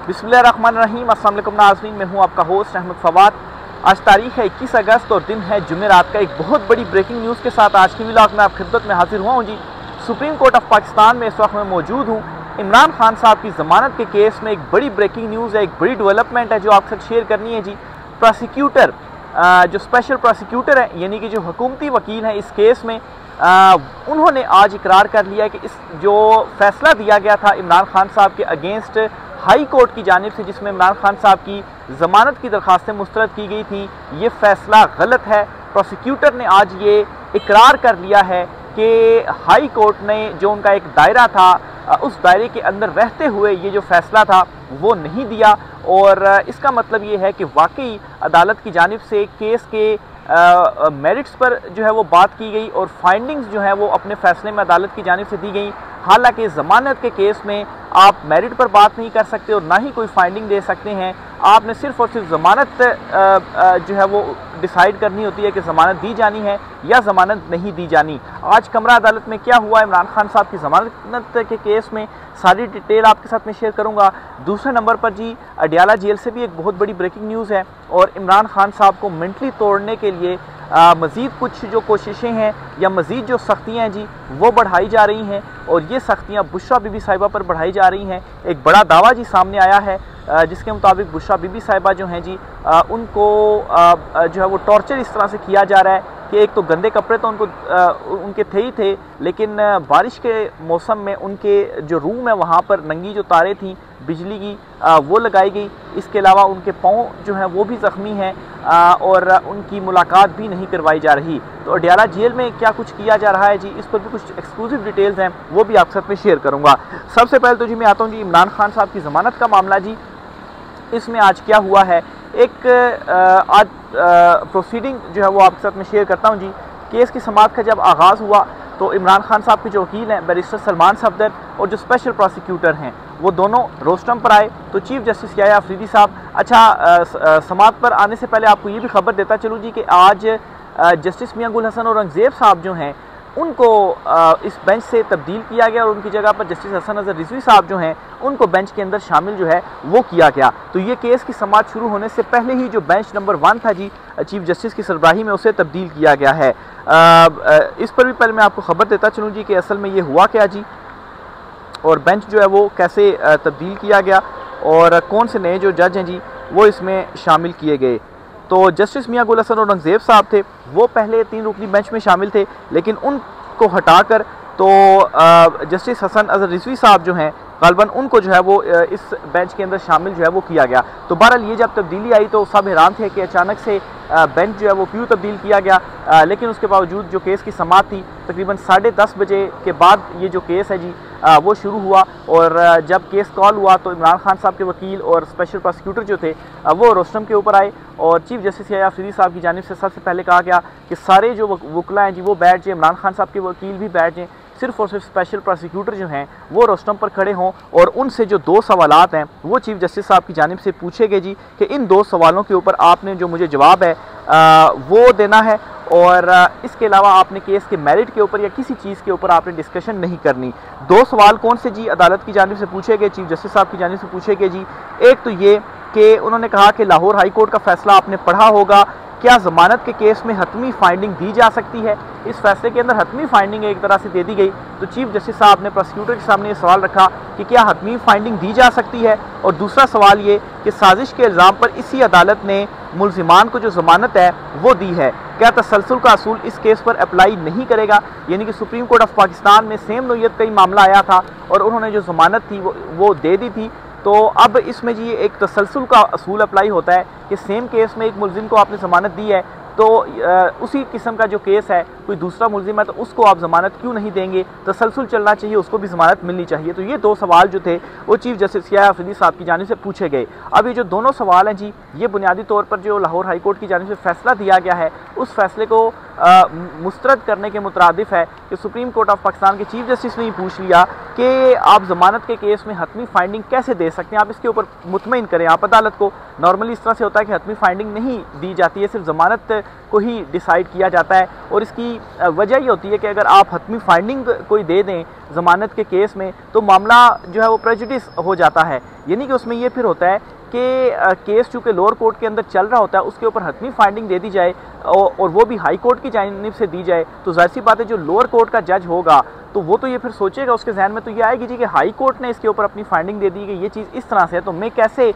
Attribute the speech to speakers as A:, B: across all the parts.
A: बिस्मिल्लाहिर्रहमानिर्रहीम। अस्सलाम वालेकुम नाज़रीन, मैं हूं आपका होस्ट अहमद फवाद। आज तारीख है 21 अगस्त और दिन है जुमेरात का। एक बहुत बड़ी ब्रेकिंग न्यूज़ के साथ आज की व्लॉग में आप खिदमत में हाजिर हुआ हूं जी। सुप्रीम कोर्ट ऑफ पाकिस्तान में इस वक्त मैं मौजूद हूं। इमरान खान साहब की ज़मानत के केस में एक बड़ी ब्रेकिंग न्यूज़ है, एक बड़ी डेवलपमेंट है जो आपके साथ शेयर करनी है जी। प्रोसिक्यूटर जो स्पेशल प्रोसिक्यूटर है यानी कि जो हुकूमती वकील हैं इस केस में, उन्होंने आज इकरार कर लिया कि इस जो फैसला दिया गया था इमरान खान साहब के अगेंस्ट हाई कोर्ट की जानिब से, जिसमें इमरान खान साहब की ज़मानत की दरख्वास्तें मुस्तरद की गई थी, ये फ़ैसला गलत है। प्रोसिक्यूटर ने आज ये इकरार कर लिया है कि हाई कोर्ट ने जो उनका एक दायरा था उस दायरे के अंदर रहते हुए ये जो फ़ैसला था वो नहीं दिया। और इसका मतलब ये है कि वाकई अदालत की जानिब से केस के मेरिट्स पर जो है वो बात की गई और फाइंडिंग्स जो है वो अपने फ़ैसले में अदालत की जानिब से दी गई। हालांकि ज़मानत के केस में आप मेरिट पर बात नहीं कर सकते और ना ही कोई फाइंडिंग दे सकते हैं। आपने सिर्फ़ और सिर्फ ज़मानत जो है वो डिसाइड करनी होती है कि ज़मानत दी जानी है या ज़मानत नहीं दी जानी। आज कमरा अदालत में क्या हुआ इमरान खान साहब की ज़मानत के केस में, सारी डिटेल आपके साथ मैं शेयर करूंगा। दूसरे नंबर पर जी अडियाला जेल से भी एक बहुत बड़ी ब्रेकिंग न्यूज़ है और इमरान खान साहब को मेंटली तोड़ने के लिए मज़ीद कुछ जो कोशिशें हैं या मज़ीद जो सख्तियाँ हैं जी वो बढ़ाई जा रही हैं और ये सख्तियाँ बुशरा बीबी साहिबा पर बढ़ाई जा रही हैं। एक बड़ा दावा जी सामने आया है जिसके मुताबिक बुशरा बीबी साहिबा जो हैं जी उनको जो है वो टॉर्चर इस तरह से किया जा रहा है कि एक तो गंदे कपड़े तो उनके थे ही थे, लेकिन बारिश के मौसम में उनके जो रूम है वहाँ पर नंगी जो तारें थी बिजली की वो लगाई गई। इसके अलावा उनके पाँव जो हैं वो भी ज़ख्मी हैं और उनकी मुलाकात भी नहीं करवाई जा रही। तो अडियाला जेल में क्या कुछ किया जा रहा है जी, इस पर भी कुछ एक्सक्लूसिव डिटेल्स हैं वो भी आपके साथ में शेयर करूँगा। सबसे पहले तो जी मैं आता हूँ जी इमरान खान साहब की ज़मानत का मामला जी। इसमें आज क्या हुआ है, एक आज प्रोसीडिंग जो है वो आपके साथ में शेयर करता हूं जी। केस की समाअत का जब आगाज़ हुआ तो इमरान खान साहब के जो वकील हैं बैरिस्टर सलमान सफदर और जो स्पेशल प्रोसिक्यूटर हैं वो दोनों रोस्टम पर आए। तो चीफ जस्टिस याया अफरीदी साहब, अच्छा समाअत पर आने से पहले आपको ये भी खबर देता चलूँ जी कि आज जस्टिस मियां गुल हसन औरंगज़ेब साहब जो हैं उनको इस बेंच से तब्दील किया गया और उनकी जगह पर जस्टिस हसन अजहर रिजवी साहब जो हैं उनको बेंच के अंदर शामिल जो है वो किया गया। तो ये केस की समाअत शुरू होने से पहले ही जो बेंच नंबर 1 था जी चीफ जस्टिस की सरबराही में उसे तब्दील किया गया है। इस पर भी पहले मैं आपको खबर देता चलूँ जी कि असल में ये हुआ क्या जी और बेंच जो है वो कैसे तब्दील किया गया और कौन से नए जो जज हैं जी वो इसमें शामिल किए गए। तो जस्टिस मियां गुल हसन औरंगज़ेब साहब थे वो पहले 3 रुकनी बेंच में शामिल थे, लेकिन उनको हटाकर तो जस्टिस हसन अजहर रिजवी साहब जो हैं गालबन उनको जो है वो इस बेंच के अंदर शामिल जो है वो किया गया। तो बहरहाल ये जब तब्दीली आई तो सब हैरान थे कि अचानक से बेंच जो है वो क्यों तब्दील किया गया। लेकिन उसके बावजूद जो केस की समाअत थी तकरीबन 10:30 बजे के बाद ये जो केस है जी वो शुरू हुआ और जब केस कॉल हुआ तो इमरान खान साहब के वकील और स्पेशल प्रोसिक्यूटर जो थे वो रोस्टम के ऊपर आए और चीफ जस्टिस याया अफरीदी साहब की जानिब से सबसे पहले कहा गया कि सारे जो वकला हैं जी वो बैठ जाएँ, इमरान खान साहब के वकील भी बैठ जाएँ, सिर्फ और सिर्फ स्पेशल प्रोसिक्यूटर जो हैं वो रोस्टम पर खड़े हों और उनसे जो 2 सवालात हैं वो चीफ जस्टिस साहब की जानिब से पूछे गए जी कि इन 2 सवालों के ऊपर आपने जो मुझे जवाब है वो देना है और इसके अलावा आपने केस के मेरिट के ऊपर या किसी चीज़ के ऊपर आपने डिस्कशन नहीं करनी। 2 सवाल कौन से जी अदालत की जानिब से पूछे गए, चीफ जस्टिस साहब की जानिब से पूछे गए जी। एक तो ये कि उन्होंने कहा कि लाहौर हाई कोर्ट का फैसला आपने पढ़ा होगा, क्या ज़मानत के केस में हतमी फाइंडिंग दी जा सकती है। इस फैसले के अंदर हतमी फाइंडिंग एक तरह से दे दी गई। तो चीफ जस्टिस साहब ने प्रोसिक्यूटर के सामने ये सवाल रखा कि क्या हतमी फाइंडिंग दी जा सकती है। और दूसरा सवाल ये कि साजिश के इल्ज़ाम पर इसी अदालत ने मुल्ज़िमान को जो ज़मानत है वो दी है, क्या तसलसल का असूल इस केस पर अप्लाई नहीं करेगा। यानी कि सुप्रीम कोर्ट ऑफ पाकिस्तान में सेम नोयत का ही मामला आया था और उन्होंने जो ज़मानत थी वो दे दी थी। तो अब इसमें जी एक तसलसल का असूल अप्लाई होता है कि सेम केस में एक मुल्ज़िम को आपने ज़मानत दी है तो उसी किस्म का जो केस है कोई दूसरा मुल्ज़िम है तो उसको आप ज़मानत क्यों नहीं देंगे, तसलसल चलना चाहिए, उसको भी ज़मानत मिलनी चाहिए। तो ये 2 सवाल जो थे वो चीफ जस्टिस याया अफरीदी साहब की जानिब से पूछे गए। अब ये जो दोनों सवाल हैं जी ये बुनियादी तौर पर जो लाहौर हाई कोर्ट की जानिब से फ़ैसला दिया गया है उस फैसले को मुस्तरद करने के मुतरादिफ है कि सुप्रीम कोर्ट ऑफ पाकिस्तान के चीफ जस्टिस ने पूछ लिया कि आप ज़मानत के केस में हतमी फाइंडिंग कैसे दे सकते हैं, आप इसके ऊपर मुतमईन करें आप अदालत को। नॉर्मली इस तरह से होता है कि हतमी फाइंडिंग नहीं दी जाती है, सिर्फ ज़मानत को ही डिसाइड किया जाता है। और इसकी वजह ये होती है कि अगर आप हतमी फाइंडिंग कोई दे दें ज़मानत के केस में तो मामला जो है वो प्रेजुडिस हो जाता है, यानी कि उसमें ये फिर होता है कि केस चूँकि लोअर कोर्ट के अंदर चल रहा होता है उसके ऊपर हतमी फाइंडिंग दे दी जाए और वो भी हाई कोर्ट की जानिब से दी जाए, तो जाहिर सी बात है जो लोअर कोर्ट का जज होगा तो वो तो ये फिर सोचेगा, उसके जहन में तो ये आएगी जी कि हाई कोर्ट ने इसके ऊपर अपनी फाइंडिंग दे दी कि ये चीज़ इस तरह से है, तो मैं कैसे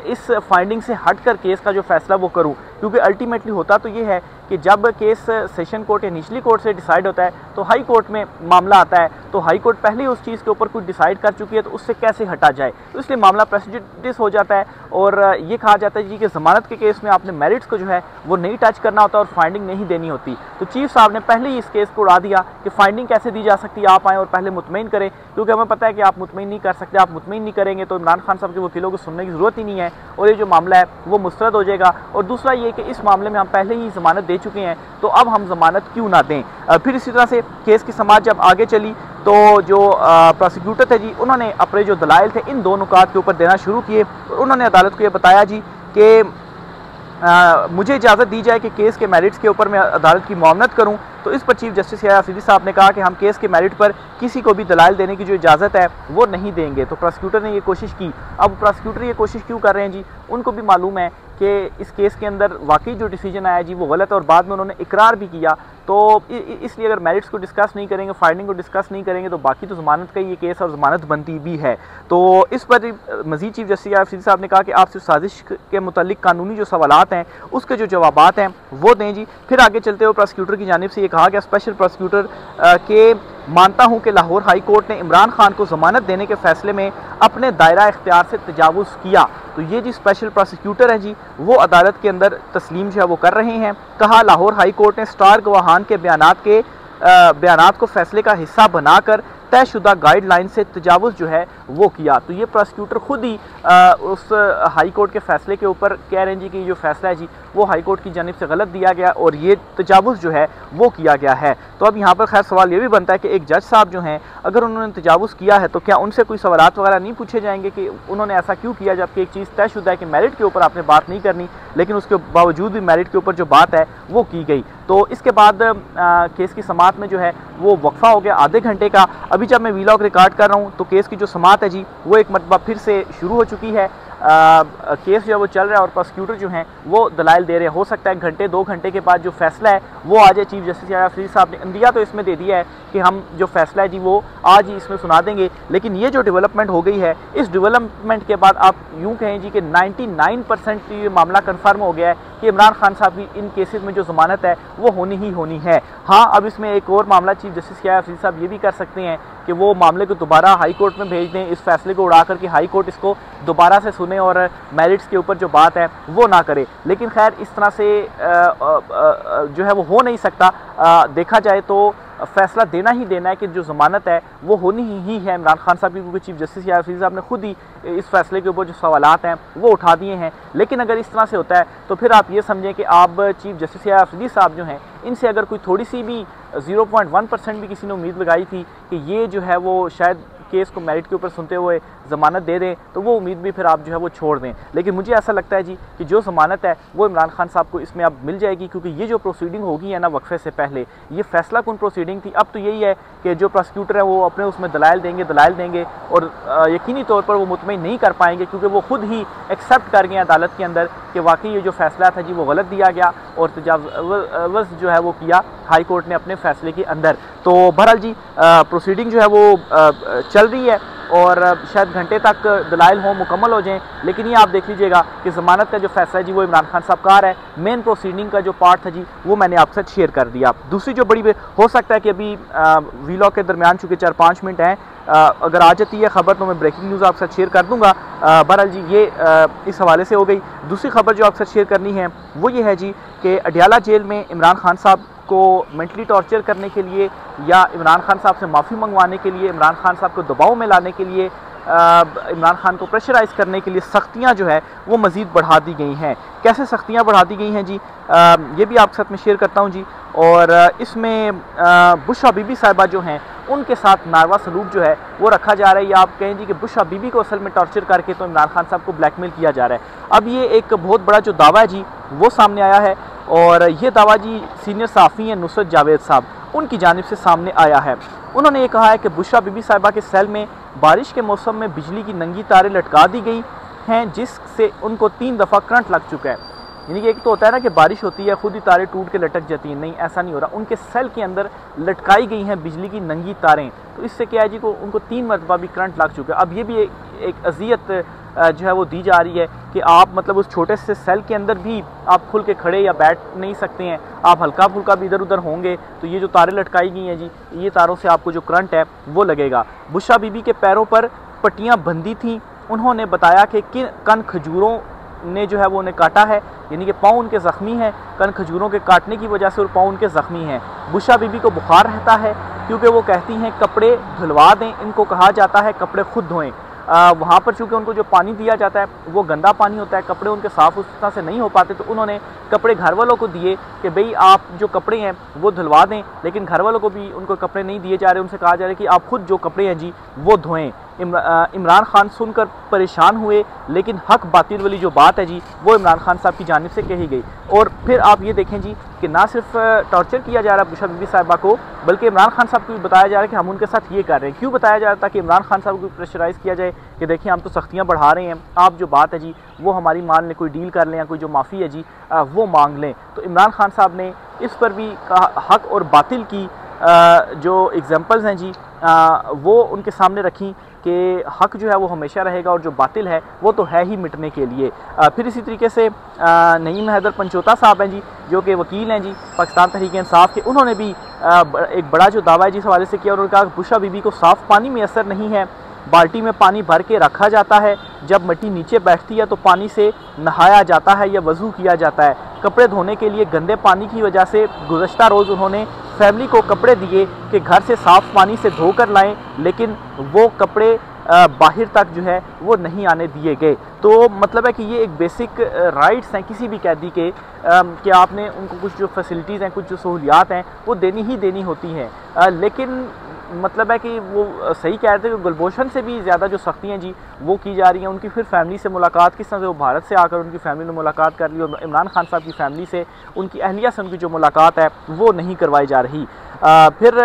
A: इस फाइंडिंग से हटकर केस का जो फैसला वो करूं। क्योंकि अल्टीमेटली होता तो ये है कि जब केस सेशन कोर्ट या निचली कोर्ट से डिसाइड होता है तो हाई कोर्ट में मामला आता है, तो हाई कोर्ट पहले ही उस चीज़ के ऊपर कुछ डिसाइड कर चुकी है, तो उससे कैसे हटा जाए, तो इसलिए मामला प्रेजुडिस हो जाता है। और ये कहा जाता है जी कि ज़मानत के केस में आपने मेरिट्स को जो है वो नहीं टच करना होता और फाइंडिंग नहीं देनी होती। तो चीफ साहब ने पहले ही इस केस को उड़ा दिया कि फाइंडिंग कैसे दी जा सकती है, आप आएँ और पहले मुतमईन करें, क्योंकि हमें पता है कि आप मुतमईन नहीं कर सकते, आप मुतमईन नहीं करेंगे तो इमरान खान साहब के वकीलों को सुनने की ज़रूरत ही नहीं है और ये जो मामला है वो मुस्तरद हो जाएगा। और दूसरा ये कि इस मामले में हम पहले ही ज़मानत दे चुके हैं, तो अब हम ज़मानत क्यों ना दें। फिर इसी तरह से केस की समाअत जब आगे चली तो जो प्रोसिक्यूटर थे जी उन्होंने अपने जो दलाइल थे इन दो नुकात के ऊपर देना शुरू किए और उन्होंने अदालत को ये बताया जी कि मुझे इजाज़त दी जाए कि केस के मेरिट्स के ऊपर मैं अदालत की मुआवनत करूं। तो इस पर चीफ जस्टिस याहिया अफरीदी साहब ने कहा कि हम केस के मेरिट पर किसी को भी दलाइल देने की जो इजाज़त है वो नहीं देंगे। तो प्रोसिक्यूटर ने ये कोशिश की। अब प्रोसिक्यूटर ये कोशिश क्यों कर रहे हैं जी, उनको भी मालूम है कि इस केस के अंदर वाकई जो डिसीजन आया जी वो गलत है और बाद में उन्होंने इकरार भी किया, तो इसलिए अगर मेरिट्स को डिस्कस नहीं करेंगे, फाइंडिंग को डिस्कस नहीं करेंगे तो बाकी तो ज़मानत का ये केस और ज़मानत बनती भी है। तो इस पर मज़ीद चीफ जस्टिस अफरीदी साहब ने कहा कि आप सिर्फ साजिश के मुतालिक कानूनी जो सवालात हैं उसके जो जवाबात हैं वो दें जी। फिर आगे चलते हुए प्रोसिक्यूटर की जानिब से ये कहा गया स्पेशल प्रोसिक्यूटर के मानता हूं कि लाहौर हाई कोर्ट ने इमरान खान को ज़मानत देने के फैसले में अपने दायरा इख्तियार से तजावुज़ किया। तो ये जी स्पेशल प्रोसिक्यूटर है जी वो अदालत के अंदर तस्लीम जो है वो कर रहे हैं। कहा लाहौर हाई कोर्ट ने स्टार गवाहान के बयानात को फैसले का हिस्सा बनाकर तयशुदा गाइडलाइन से तजावुज़ जो है वो किया। तो ये प्रोसिक्यूटर खुद ही उस हाई कोर्ट के फैसले के ऊपर कह रहे हैं जी कि ये जो फैसला है जी वो हाई कोर्ट की जानिब से गलत दिया गया और ये तजावुज़ जो है वो किया गया है। तो अब यहाँ पर खैर सवाल ये भी बनता है कि एक जज साहब जो हैं अगर उन्होंने तजावुज़ किया है तो क्या उनसे कोई सवालात वगैरह नहीं पूछे जाएंगे कि उन्होंने ऐसा क्यों किया, जबकि एक चीज़ तयशुदा है कि मेरिट के ऊपर आपने बात नहीं करनी, लेकिन उसके बावजूद भी मेरिट के ऊपर जो बात है वो की गई। तो इसके बाद केस की समाअत में जो है वो वक्फा हो गया आधे घंटे का। अभी जब मैं वीलॉग रिकॉर्ड कर रहा हूँ तो केस की जो समाअत है जी वो एक मरतबा फिर से शुरू हो चुकी है। केस जो है वो चल रहा है और प्रोसिक्यूटर जो हैं वो दलाइल दे रहे हैं। हो सकता है घंटे 2 घंटे के बाद जो फैसला है वो आ जाए। चीफ जस्टिस याहिया अफरीदी साहब ने इंदिया तो इसमें दे दिया है कि हम जो फैसला है जी वो आज ही इसमें सुना देंगे, लेकिन ये जो डेवलपमेंट हो गई है इस डेवलपमेंट के बाद आप यूँ कहें जी कि 99% ये मामला कन्फर्म हो गया है कि इमरान खान साहब की इन केसेस में जो ज़मानत है वो होनी ही होनी है। हाँ, अब इसमें एक और मामला चीफ जस्टिस याहिया अफरीदी साहब ये भी कर सकते हैं कि वो मामले को दोबारा हाई कोर्ट में भेज दें, इस फैसले को उड़ा करके हाई कोर्ट इसको दोबारा से सुने और मेरिट्स के ऊपर जो बात है वो ना करे। लेकिन खैर इस तरह से जो है वो हो नहीं सकता। देखा जाए तो फैसला देना ही देना है कि जो ज़मानत है वो होनी ही है इमरान खान साहब की, क्योंकि चीफ जस्टिस याहिया अफरीदी साहब ने खुद ही इस फैसले के ऊपर जो सवालात हैं वो उठा दिए हैं। लेकिन अगर इस तरह से होता है तो फिर आप ये समझें कि आप चीफ जस्टिस याहिया अफरीदी साहब जो हैं इनसे अगर कोई थोड़ी सी भी 0.1% भी किसी ने उम्मीद लगाई थी कि ये जो है वो शायद केस को मेरिट के ऊपर सुनते हुए ज़मानत दे दें तो वो उम्मीद भी फिर आप जो है वो छोड़ दें। लेकिन मुझे ऐसा लगता है जी कि जो ज़मानत है वो इमरान खान साहब को इसमें अब मिल जाएगी, क्योंकि ये जो प्रोसीडिंग होगी है ना वक्फे से पहले, ये फैसला कौन प्रोसीडिंग थी। अब तो यही है कि जो प्रोसिक्यूटर है वो अपने उसमें दलाइल देंगे और यकीनी तौर पर वो मुतमईन नहीं कर पाएंगे, क्योंकि वो खुद ही एक्सेप्ट कर गए अदालत के अंदर कि वाकई ये जो फैसला था जी वो गलत दिया गया और तजावुज़ जो है वो किया हाई कोर्ट ने अपने फैसले के अंदर। तो बहरहाल जी प्रोसीडिंग जो है वो चल रही है और शायद घंटे तक दलाइल हो मुकम्मल हो जाएं। लेकिन ये आप देख लीजिएगा कि ज़मानत का जो फैसला है जी वो इमरान खान साहब का है। मेन प्रोसीडिंग का जो पार्ट था जी वो मैंने आपके साथ शेयर कर दिया। दूसरी जो बड़ी हो सकता है कि अभी वीलॉग के दरमियान चूँकि 4-5 मिनट हैं, अगर आ जाती है खबर तो मैं ब्रेकिंग न्यूज़ आपके साथ शेयर कर दूँगा। बहरहाल जी ये इस हवाले से हो गई। दूसरी खबर जो आपके साथ शेयर करनी है वो ये है जी कि अडियाला जेल में इमरान खान साहब को मेंटली टॉर्चर करने के लिए या इमरान खान साहब से माफ़ी मंगवाने के लिए, इमरान खान साहब को दबाव में लाने के लिए, इमरान खान को प्रेशराइज़ करने के लिए सख्तियाँ जो है वो मज़ीद बढ़ा दी गई हैं। कैसे सख्तियाँ बढ़ा दी गई हैं जी ये भी आपके साथ में शेयर करता हूँ जी। और इसमें बुशरा बीबी साहिबा जो हैं उनके साथ नारवा सलूक जो है वो रखा जा रहा है, या आप कहें जी कि बुशरा बीबी को असल में टॉर्चर करके तो इमरान खान साहब को ब्लैकमेल किया जा रहा है। अब ये एक बहुत बड़ा जो दावा है जी वो सामने आया है, और ये दावा जी सीनियर सहाफ़ी हैं नुसरत जावेद साहब, उनकी जानिब से सामने आया है। उन्होंने ये कहा है कि बुशरा बीबी साहिबा के सेल में बारिश के मौसम में बिजली की नंगी तारें लटका दी गई हैं, जिससे उनको 3 दफ़ा करंट लग चुका है। यानी कि एक तो होता है ना कि बारिश होती है खुद ही तारें टूट के लटक जाती हैं, नहीं ऐसा नहीं हो रहा, उनके सेल के अंदर लटकाई गई हैं बिजली की नंगी तारें, तो इससे क्या है जी को उनको 3 मरतबा भी करंट लग चुका है। अब ये भी एक अजियत जो है वो दी जा रही है कि आप मतलब उस छोटे से सेल के अंदर भी आप खुल के खड़े या बैठ नहीं सकते हैं, आप हल्का फुल्का भी इधर उधर होंगे तो ये जो तारें लटकाई गई हैं जी, ये तारों से आपको जो करंट है वो लगेगा। बुशरा बीबी के पैरों पर पट्टियाँ बंधी थीं, उन्होंने बताया कि किन कन खजूरों ने जो है वो उन्हें काटा है, यानी कि पाँव उनके ज़ख्मी हैं, कन खजूरों के काटने की वजह से और पाँव उनके ज़ख्मी हैं। बुशरा बीबी को बुखार रहता है क्योंकि वो कहती हैं कपड़े धुलवा दें, इनको कहा जाता है कपड़े खुद धोएं। वहाँ पर चूँकि उनको जो पानी दिया जाता है वो गंदा पानी होता है, कपड़े उनके साफ़ उस तरह से नहीं हो पाते, तो उन्होंने कपड़े घर वालों को दिए कि भाई आप जो कपड़े हैं वो धुलवा दें, लेकिन घर वालों को भी उनको कपड़े नहीं दिए जा रहे, उनसे कहा जा रहा है कि आप खुद जो कपड़े हैं जी वो धोएं। इमरान खान सुनकर परेशान हुए, लेकिन हक बातिल वाली जो बात है जी वो इमरान खान साहब की जानिब से कही गई। और फिर आप ये देखें जी कि ना सिर्फ टॉर्चर किया जा रहा है बुशरा बीबी साहिबा को, बल्कि इमरान खान साहब को भी बताया जा रहा है कि हम उनके साथ ये कर रहे हैं। क्यों बताया जा रहा था कि इमरान खान साहब को प्रेशराइज़ किया जाए कि देखिए हम तो सख्तियाँ बढ़ा रहे हैं, आप जो बात है जी वो हमारी मान लें, कोई डील कर लें या कोई जो माफ़ी है जी वो मांग लें। तो इमरान खान साहब ने इस पर भी कहा, हक और बातिल की जो एग्जांपल्स हैं जी वो उनके सामने रखी कि हक जो है वो हमेशा रहेगा और जो बातिल है वो तो है ही मिटने के लिए। फिर इसी तरीके से नईम हैदर पंचोता साहब हैं जी, जो कि वकील हैं जी पाकिस्तान तहरीक इंसाफ के, उन्होंने भी एक बड़ा जो दावा है जिस हवाले से किया, उन्होंने कहा कि बुशरा बीबी को साफ़ पानी मैसर नहीं है, बाल्टी में पानी भर के रखा जाता है, जब मिट्टी नीचे बैठती है तो पानी से नहाया जाता है या वज़ू किया जाता है। कपड़े धोने के लिए गंदे पानी की वजह से गुज़श्ता रोज़ उन्होंने फैमिली को कपड़े दिए कि घर से साफ़ पानी से धो कर लाएँ, लेकिन वो कपड़े बाहर तक जो है वो नहीं आने दिए गए। तो मतलब है कि ये एक बेसिक राइट्स हैं किसी भी कैदी के कि आपने उनको कुछ जो फैसिलिटीज़ हैं, कुछ जो सहूलियात हैं वो देनी ही देनी होती हैं। लेकिन मतलब है कि वो सही कह रहे थे कि गुलभूषण से भी ज़्यादा जो सख्ती हैं जी वो की जा रही हैं। उनकी फिर फैमिली से मुलाकात किस तरह से, वो भारत से आकर उनकी फैमिली ने मुलाकात कर ली, और इमरान खान साहब की फैमिली से, उनकी अहलिया से उनकी जो मुलाकात है वो नहीं करवाई जा रही। फिर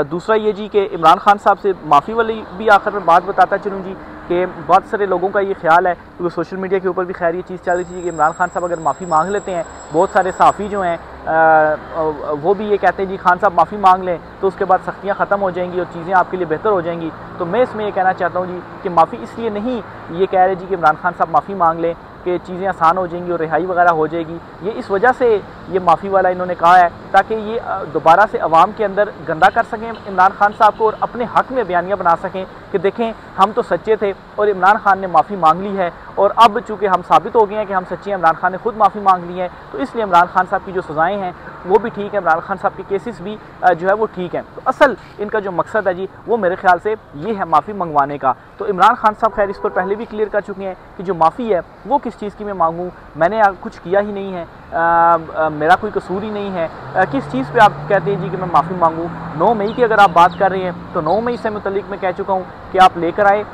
A: दूसरा ये जी कि इमरान खान साहब से माफ़ी वाली भी आखिर में बात बताता चलूँ जी कि बहुत सारे लोगों का ये ख्याल है, क्योंकि सोशल मीडिया के ऊपर भी खैर ये चीज़ चल रही थी कि इमरान खान साहब अगर माफ़ी मांग लेते हैं, बहुत सारे सहाफ़ी जो हैं वो भी ये कहते हैं जी खान साहब माफ़ी मांग लें तो उसके बाद सख्तियाँ ख़त्म हो जाएंगी और चीज़ें आपके लिए बेहतर हो जाएंगी। तो मैं इसमें ये कहना चाहता हूँ जी कि माफ़ी इसलिए नहीं ये कह रहे जी कि इमरान खान साहब माफ़ी मांग लें कि चीज़ें आसान हो जाएंगी और रिहाई वगैरह हो जाएगी, ये इस वजह से ये माफ़ी वाला इन्होंने कहा है ताकि ये दोबारा से अवाम के अंदर गंदा कर सकें इमरान खान साहब को और अपने हक़ में बयानियाँ बना सकें कि देखें हम तो सच्चे थे और इमरान खान ने माफ़ी मांग ली है, और अब चूँकि हम साबित हो गए हैं कि हम सच्चे हैं, इमरान खान ने खुद माफ़ी मांग ली है, तो इसलिए इमरान खान साहब की जो सज़ाएँ हैं वो भी ठीक है, इमरान खान साहब के केसेस भी जो है वो ठीक हैं। तो असल इनका जो मकसद है जी वो मेरे ख्याल से ये है माफ़ी मंगवाने का। तो इमरान खान साहब खैर इस पर पहले भी क्लियर कर चुके हैं कि जो माफ़ी है वो किस चीज़ की मैं मांगूँ, मैंने कुछ किया ही नहीं है, मेरा कोई कसूर ही नहीं है, किस चीज़ पे आप कहते हैं जी कि मैं माफ़ी मांगूँ। 9 मई की अगर आप बात कर रहे हैं तो 9 मई से मुतल्लिक मैं कह चुका हूँ कि आप लेकर आए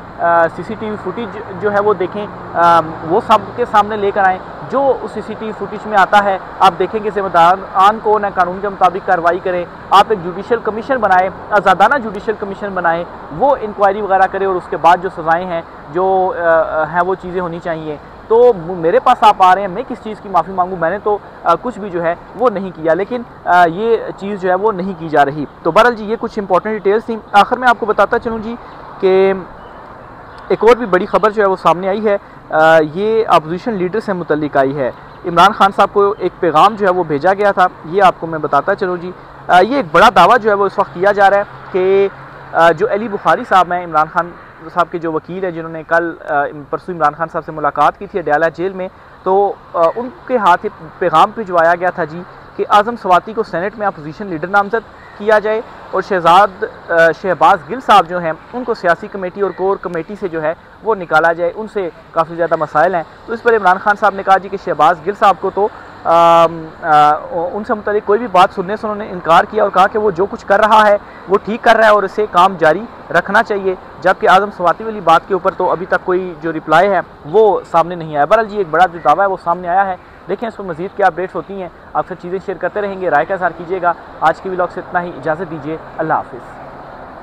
A: CCTV फुटेज जो है वो देखें, वो सब के सामने लेकर आएँ, जो उस CCTV फुटेज में आता है आप देखेंगे ज़िम्मेदारान कौन है, कानून के मुताबिक कार्रवाई करें। आप एक जुडिशल कमीशन बनाएं, आज़ादाना जुडिशल कमीशन बनाएं, वो इंक्वायरी वगैरह करे और उसके बाद जो सज़ाएँ हैं जो हैं वो चीज़ें होनी चाहिए। तो मेरे पास आप आ रहे हैं, मैं किस चीज़ की माफ़ी मांगूँ, मैंने तो कुछ भी जो है वो नहीं किया, लेकिन ये चीज़ जो है वो नहीं की जा रही। तो बहरहाल जी ये कुछ इंपॉर्टेंट डिटेल्स थी। आखिर में आपको बताता चलूँ जी कि एक और भी बड़ी ख़बर जो है वो सामने आई है, ये अपोजिशन लीडर से मुतल्लिक आई है। इमरान खान साहब को एक पैगाम जो है वो भेजा गया था, ये आपको मैं बताता चलूँ जी। ये एक बड़ा दावा जो है वो इस वक्त किया जा रहा है कि जो अली बुखारी साहब हैं, इमरान खान साहब के जो वकील हैं, जिन्होंने कल परसों इमरान खान साहब से मुलाकात की थी अडयाला जेल में, तो उनके हाथ पैगाम भिजवाया गया था जी कि आज़म स्वाति को सेनेट में अपोजिशन लीडर नामजद किया जाए और शहबाज गिल साहब जो हैं उनको सियासी कमेटी और कोर कमेटी से जो है वो निकाला जाए, उनसे काफ़ी ज़्यादा मसाइल हैं। तो इस पर इमरान खान साहब ने कहा जी कि शहबाज गिल साहब को तो उनसे मुतालिक कोई भी बात सुनने से उन्होंने इनकार किया और कहा कि वो जो कुछ कर रहा है वो ठीक कर रहा है और इसे काम जारी रखना चाहिए। जबकि आज़म स्वाति वाली बात के ऊपर तो अभी तक कोई जो रिप्लाई है वो सामने नहीं आया। बहरहाल जी एक बड़ा जो दावा है वो सामने आया है। देखें इस पर मज़ीद क्या अपडेट्स होती हैं, आपसे चीज़ें शेयर करते रहेंगे, राय का इज़हार कीजिएगा। आज की व्लॉग से इतना ही, इजाज़त दीजिए, अल्लाह हाफिज़।